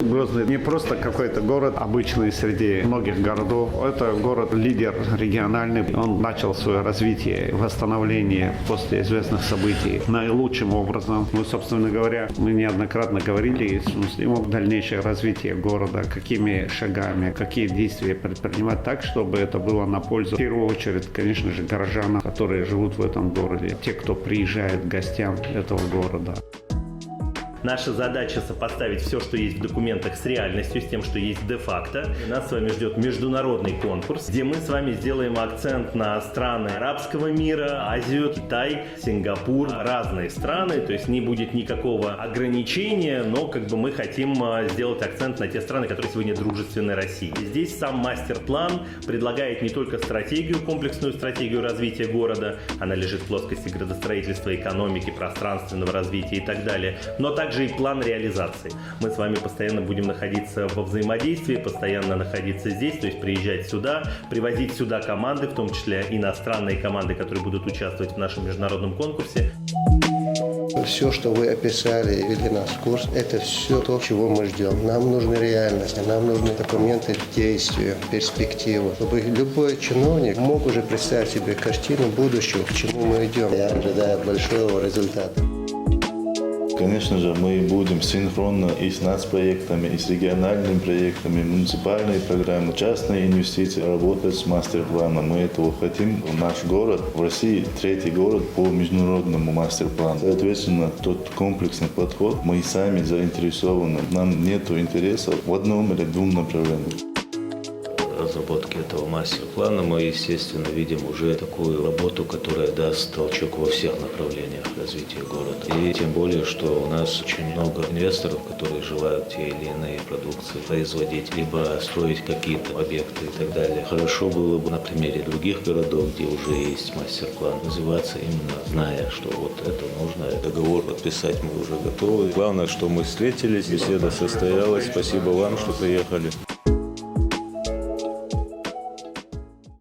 Грозный не просто какой-то город обычный среди многих городов. Это город-лидер региональный. Он начал свое развитие, восстановление после известных событий наилучшим образом. Мы, собственно говоря, неоднократно говорили с Муслимом дальнейшее развитие города, какими шагами, какие действия предпринимать так, чтобы это было на пользу, в первую очередь, конечно же, горожанам, которые живут в этом городе, те, кто приезжает к гостям этого города. Наша задача сопоставить все, что есть в документах, с реальностью, с тем, что есть де-факто. Нас с вами ждет международный конкурс, где мы с вами сделаем акцент на страны арабского мира, Азию, Китай, Сингапур, разные страны. То есть не будет никакого ограничения, но мы хотим сделать акцент на те страны, которые сегодня дружественны России. Здесь сам мастер-план предлагает не только стратегию, комплексную стратегию развития города, она лежит в плоскости градостроительства, экономики, пространственного развития и так далее, но также и план реализации. Мы с вами постоянно будем находиться во взаимодействии, постоянно находиться здесь, то есть приезжать сюда, привозить сюда команды, в том числе иностранные команды, которые будут участвовать в нашем международном конкурсе. Все, что вы описали и вели наш курс, это все то, чего мы ждем. Нам нужны реальности, нам нужны документы действия, перспективы, чтобы любой чиновник мог уже представить себе картину будущего, к чему мы идем. Я ожидаю большого результата. Конечно же, мы будем синхронно и с нацпроектами, и с региональными проектами, муниципальные программы, частные инвестиции работать с мастер-планом. Мы этого хотим. Наш город в России третий город по международному мастер-плану. Соответственно, тот комплексный подход, мы сами заинтересованы. Нам нет интереса в одном или двум направлениях. Разработки этого мастер-плана мы, естественно, видим уже такую работу, которая даст толчок во всех направлениях развития города. И тем более, что у нас очень много инвесторов, которые желают те или иные продукции производить, либо строить какие-то объекты и так далее. Хорошо было бы на примере других городов, где уже есть мастер-план, развиваться именно зная, что вот это нужно, договор подписать мы уже готовы. Главное, что мы встретились, беседа состоялась. Спасибо вам, что приехали.